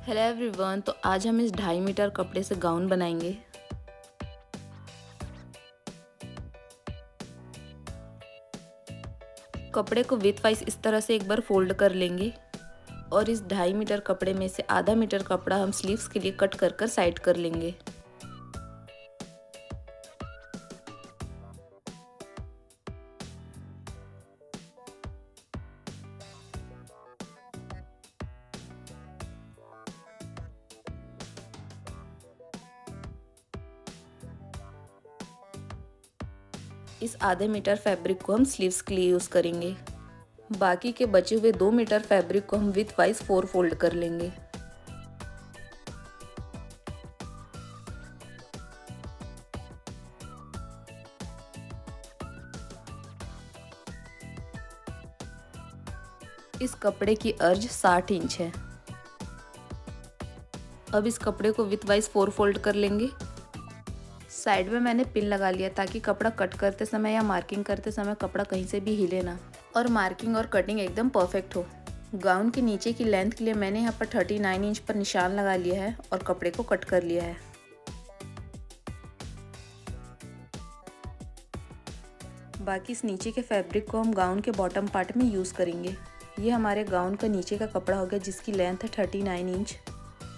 Hello everyone. तो आज हम इस 2.5 मीटर कपड़े से गाउन बनाएंगे। कपड़े को विथ वाइज इस तरह से एक बार फोल्ड कर लेंगे और इस 2.5 मीटर कपड़े में से आधा मीटर कपड़ा हम स्लीव्स के लिए कट कर साइड कर लेंगे। इस आधे मीटर फैब्रिक को हम स्लीव्स के लिए यूज करेंगे। बाकी के बचे हुए 2 मीटर फैब्रिक को हम विथ वाइज 4 फोल्ड कर लेंगे। इस कपड़े की अर्ज 60 इंच है। अब इस कपड़े को विथ वाइज 4 फोल्ड कर लेंगे। साइड में मैंने पिन लगा लिया ताकि कपड़ा कट करते समय या मार्किंग करते समय कपड़ा कहीं से भी हिले ना और मार्किंग और कटिंग एकदम परफेक्ट हो। गाउन के नीचे की लेंथ के लिए मैंने यहाँ पर 39 इंच पर निशान लगा लिया है और कपड़े को कट कर लिया है। बाकी इस नीचे के फैब्रिक को हम गाउन के बॉटम पार्ट में यूज़ करेंगे। ये हमारे गाउन का नीचे का कपड़ा हो गया जिसकी लेंथ है 39 इंच।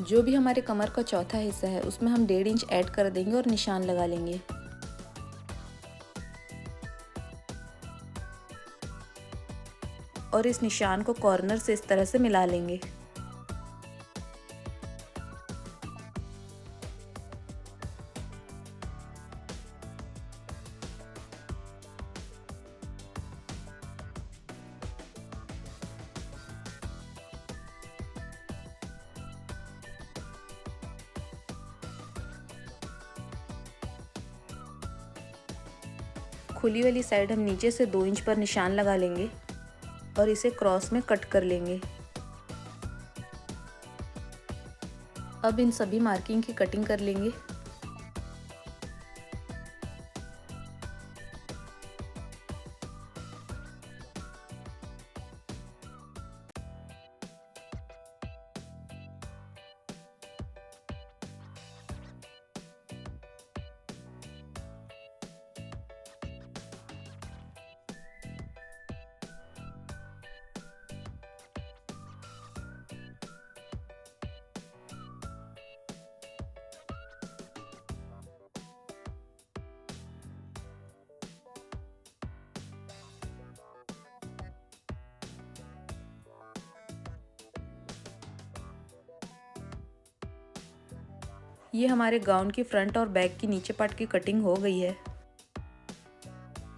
जो भी हमारे कमर का चौथा हिस्सा है उसमें हम 1.5 इंच ऐड कर देंगे और निशान लगा लेंगे। और इस निशान को कॉर्नर से इस तरह से मिला लेंगे। खुली वाली साइड हम नीचे से 2 इंच पर निशान लगा लेंगे और इसे क्रॉस में कट कर लेंगे। अब इन सभी मार्किंग की कटिंग कर लेंगे। ये हमारे गाउन की फ्रंट और बैक की नीचे पार्ट की कटिंग हो गई है।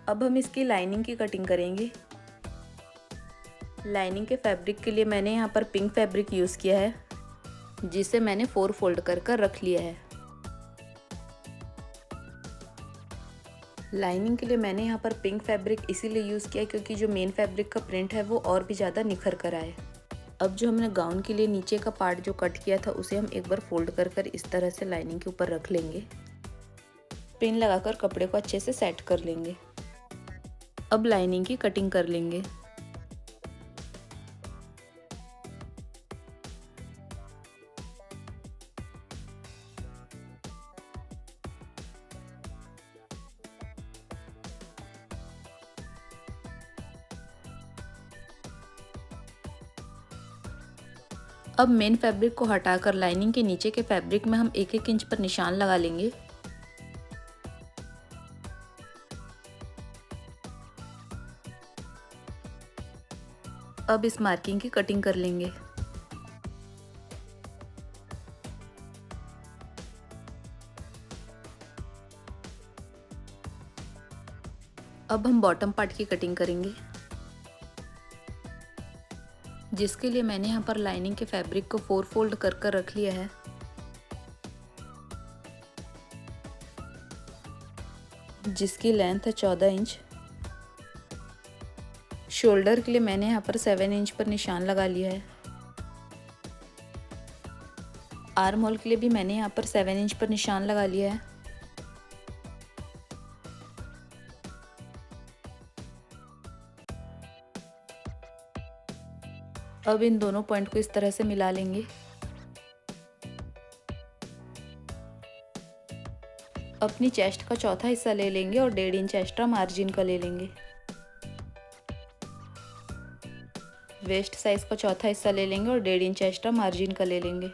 अब हम इसकी लाइनिंग की कटिंग करेंगे। लाइनिंग के फैब्रिक के लिए मैंने यहाँ पर पिंक फैब्रिक यूज़ किया है जिसे मैंने 4 फोल्ड कर रख लिया है। लाइनिंग के लिए मैंने यहाँ पर पिंक फैब्रिक इसीलिए यूज़ किया क्योंकि जो मेन फैब्रिक का प्रिंट है वो और भी ज़्यादा निखर कर आए। अब जो हमने गाउन के लिए नीचे का पार्ट जो कट किया था उसे हम एक बार फोल्ड कर इस तरह से लाइनिंग के ऊपर रख लेंगे। पिन लगाकर कपड़े को अच्छे से सेट कर लेंगे। अब लाइनिंग की कटिंग कर लेंगे। अब मेन फैब्रिक को हटाकर लाइनिंग के नीचे के फैब्रिक में हम 1-1 इंच पर निशान लगा लेंगे। अब इस मार्किंग की कटिंग कर लेंगे। अब हम बॉटम पार्ट की कटिंग करेंगे जिसके लिए मैंने यहाँ पर लाइनिंग के फैब्रिक को 4 फोल्ड कर रख लिया है। जिसकी लेंथ है 14 इंच। शोल्डर के लिए मैंने यहाँ पर 7 इंच पर निशान लगा लिया है। आर्म होल के लिए भी मैंने यहाँ पर 7 इंच पर निशान लगा लिया है। अब इन दोनों पॉइंट को इस तरह से मिला लेंगे। अपनी चेस्ट का चौथा हिस्सा ले लेंगे और 1.5 इंच एक्स्ट्रा मार्जिन का ले लेंगे। वेस्ट साइज का चौथा हिस्सा ले लेंगे और 1.5 इंच एक्स्ट्रा मार्जिन का ले लेंगे।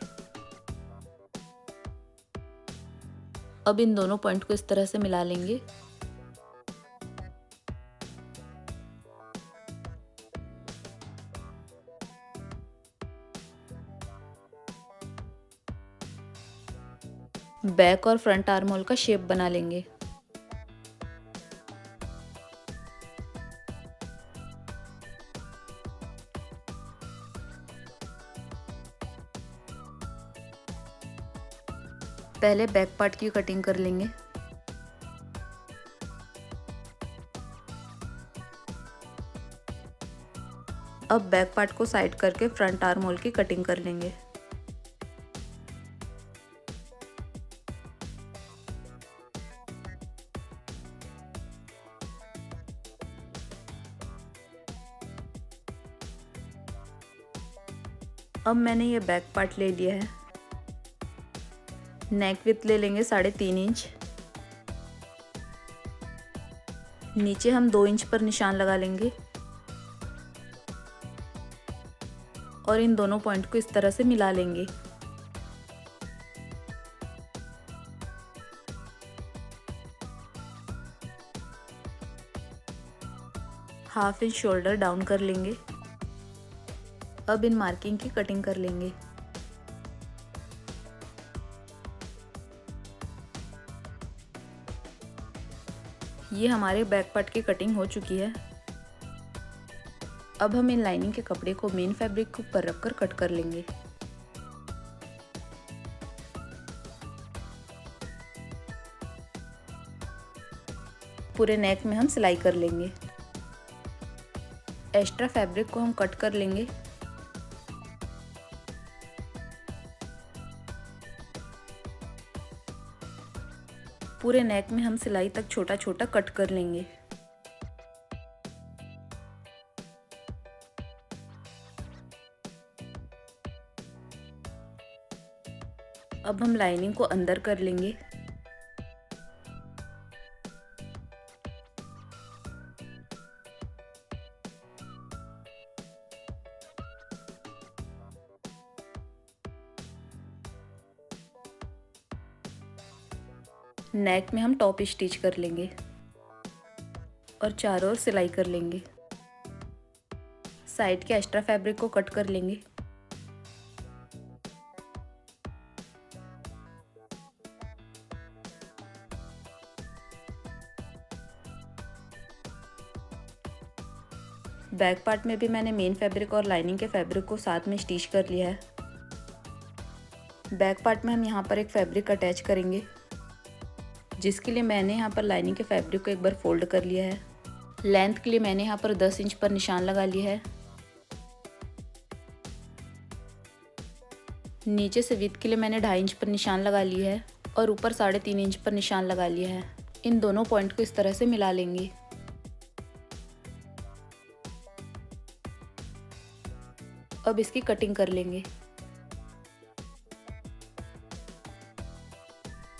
अब इन दोनों पॉइंट को इस तरह से मिला लेंगे। बैक और फ्रंट आर्म होल का शेप बना लेंगे। पहले बैक पार्ट की कटिंग कर लेंगे। अब बैक पार्ट को साइड करके फ्रंट आर्म होल की कटिंग कर लेंगे। अब मैंने ये बैक पार्ट ले लिया है। नेक विड्थ ले लेंगे 3.5 इंच। नीचे हम 2 इंच पर निशान लगा लेंगे और इन दोनों पॉइंट को इस तरह से मिला लेंगे। ½ इंच शोल्डर डाउन कर लेंगे। अब इन मार्किंग की कटिंग कर लेंगे। ये हमारे बैक पार्ट की कटिंग हो चुकी है। अब हम इन लाइनिंग के कपड़े को मेन फैब्रिक के ऊपर रखकर कट कर लेंगे। पूरे नेक में हम सिलाई कर लेंगे। एक्स्ट्रा फैब्रिक को हम कट कर लेंगे। पूरे नेक में हम सिलाई तक छोटा छोटा कट कर लेंगे। अब हम लाइनिंग को अंदर कर लेंगे। नेक में हम टॉप स्टिच कर लेंगे और चारों ओर सिलाई कर लेंगे। साइड के एक्स्ट्रा फैब्रिक को कट कर लेंगे। बैक पार्ट में भी मैंने मेन फैब्रिक और लाइनिंग के फैब्रिक को साथ में स्टिच कर लिया है। बैक पार्ट में हम यहाँ पर एक फैब्रिक अटैच करेंगे, जिसके लिए मैंने यहाँ पर लाइनिंग के फैब्रिक को एक बार फोल्ड कर लिया है। लेंथ के लिए मैंने यहाँ पर 10 इंच पर निशान लगा लिया है। नीचे से विड्थ के लिए मैंने 2.5 इंच पर निशान लगा लिया है और ऊपर 3.5 इंच पर निशान लगा लिया है। इन दोनों पॉइंट को इस तरह से मिला लेंगे। अब इसकी कटिंग कर लेंगे।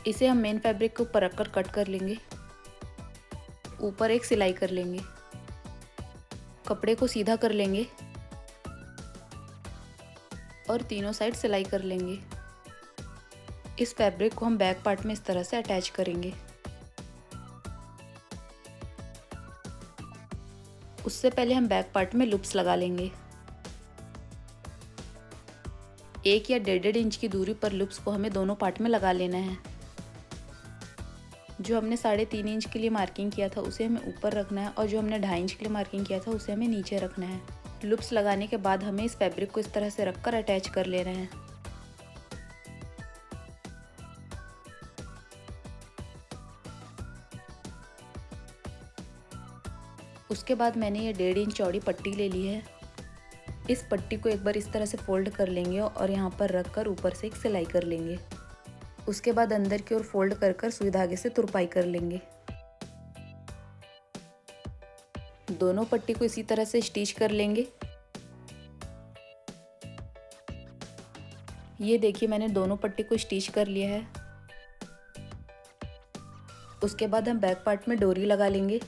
इसे हम मेन फैब्रिक के ऊपर रखकर कट कर लेंगे। ऊपर एक सिलाई कर लेंगे। कपड़े को सीधा कर लेंगे और तीनों साइड सिलाई कर लेंगे। इस फैब्रिक को हम बैक पार्ट में इस तरह से अटैच करेंगे। उससे पहले हम बैक पार्ट में लूप्स लगा लेंगे। 1 या 1.5 इंच की दूरी पर लूप्स को हमें दोनों पार्ट में लगा लेना है। जो हमने 3.5 इंच के लिए मार्किंग किया था उसे हमें ऊपर रखना है और जो हमने 2.5 इंच के लिए मार्किंग किया था उसे हमें नीचे रखना है। लूप्स लगाने के बाद हमें इस फैब्रिक को इस तरह से रखकर अटैच कर लेना है। उसके बाद मैंने ये 1.5 इंच चौड़ी पट्टी ले ली है। इस पट्टी को एक बार इस तरह से फोल्ड कर लेंगे और यहाँ पर रखकर ऊपर से एक सिलाई कर लेंगे। उसके बाद अंदर की ओर फोल्ड कर कर सुई धागे से तुरपाई कर लेंगे। दोनों पट्टी को इसी तरह से स्टिच कर लेंगे। ये देखिए मैंने दोनों पट्टी को स्टिच कर लिया है। उसके बाद हम बैक पार्ट में डोरी लगा लेंगे।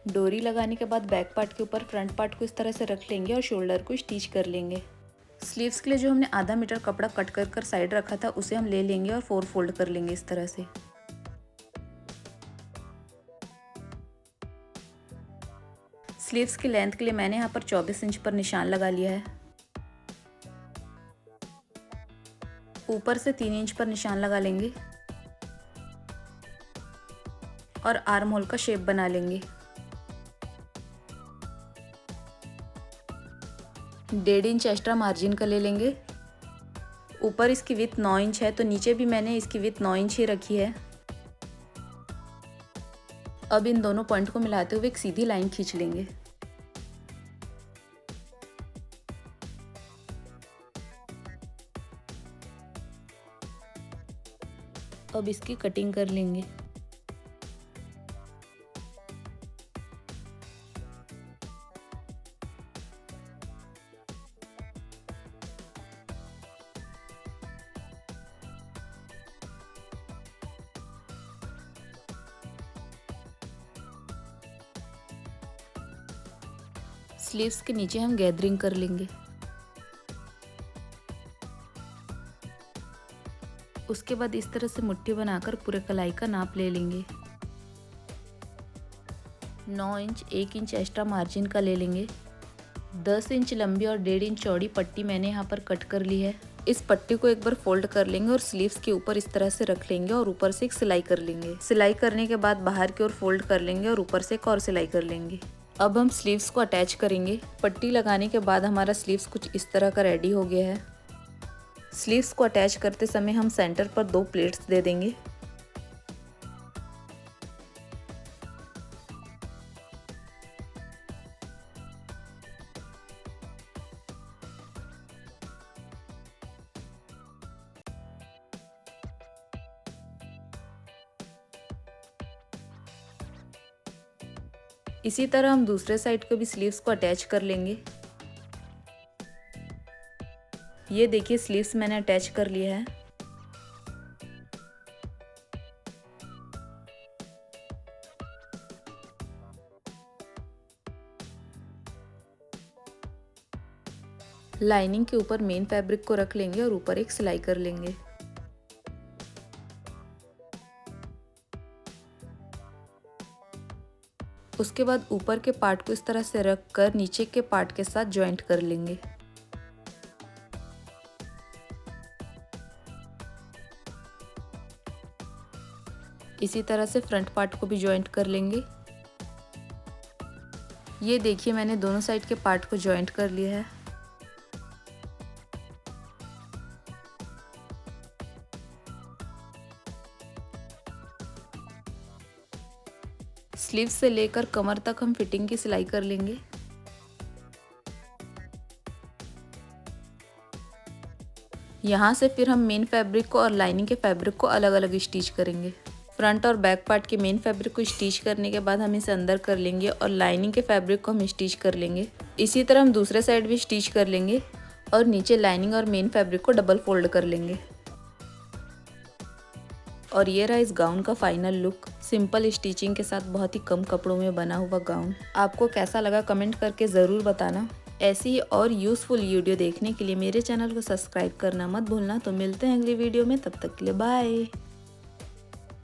डोरी लगाने के बाद बैक पार्ट के ऊपर फ्रंट पार्ट को इस तरह से रख लेंगे और शोल्डर को स्टिच कर लेंगे। स्लीव्स के लिए जो हमने आधा मीटर कपड़ा कट कर साइड रखा था उसे हम ले लेंगे और 4 फोल्ड कर लेंगे इस तरह से। स्लीव्स की लेंथ के लिए मैंने यहाँ पर 24 इंच पर निशान लगा लिया है। ऊपर से 3 इंच पर निशान लगा लेंगे और आर्म होल का शेप बना लेंगे। 1.5 इंच एक्स्ट्रा मार्जिन का ले लेंगे। ऊपर इसकी विड्थ 9 इंच है तो नीचे भी मैंने इसकी विड्थ 9 इंच ही रखी है। अब इन दोनों पॉइंट को मिलाते हुए एक सीधी लाइन खींच लेंगे। अब इसकी कटिंग कर लेंगे। स्लीव्स के नीचे हम गैदरिंग कर लेंगे। उसके बाद इस तरह से मुट्ठी बनाकर पूरे कलाई का नाप ले लेंगे। 9 इंच 1 इंच एक्स्ट्रा मार्जिन का ले लेंगे। 10 इंच लंबी और 1.5 इंच चौड़ी पट्टी मैंने यहाँ पर कट कर ली है। इस पट्टी को एक बार फोल्ड कर लेंगे और स्लीव्स के ऊपर इस तरह से रख लेंगे और ऊपर से एक सिलाई कर लेंगे। सिलाई करने के बाद बाहर की ओर फोल्ड कर लेंगे और ऊपर से एक और सिलाई कर लेंगे। अब हम स्लीव्स को अटैच करेंगे। पट्टी लगाने के बाद हमारा स्लीव्स कुछ इस तरह का रेडी हो गया है। स्लीव्स को अटैच करते समय हम सेंटर पर 2 प्लेट्स दे देंगे। इसी तरह हम दूसरे साइड को भी स्लीव्स को अटैच कर लेंगे। ये देखिए स्लीव्स मैंने अटैच कर लिया है। लाइनिंग के ऊपर मेन फैब्रिक को रख लेंगे और ऊपर एक सिलाई कर लेंगे। उसके बाद ऊपर के पार्ट को इस तरह से रख कर नीचे के पार्ट के साथ जॉइंट कर लेंगे। इसी तरह से फ्रंट पार्ट को भी जॉइंट कर लेंगे। ये देखिए मैंने दोनों साइड के पार्ट को जॉइंट कर लिया है। स्लीव से लेकर कमर तक हम फिटिंग की सिलाई कर लेंगे। यहाँ से फिर हम मेन फैब्रिक को और लाइनिंग के फैब्रिक को अलग अलग स्टिच करेंगे। फ्रंट और बैक पार्ट के मेन फैब्रिक को स्टिच करने के बाद हम इसे अंदर कर लेंगे और लाइनिंग के फैब्रिक को हम स्टिच कर लेंगे। इसी तरह हम दूसरे साइड भी स्टिच कर लेंगे और नीचे लाइनिंग और मेन फैब्रिक को डबल फोल्ड कर लेंगे। और ये रहा इस गाउन का फाइनल लुक। सिंपल स्टिचिंग के साथ बहुत ही कम कपड़ों में बना हुआ गाउन। आपको कैसा लगा कमेंट करके ज़रूर बताना। ऐसी ही और यूज़फुल वीडियो देखने के लिए मेरे चैनल को सब्सक्राइब करना मत भूलना। तो मिलते हैं अगली वीडियो में, तब तक के लिए बाय।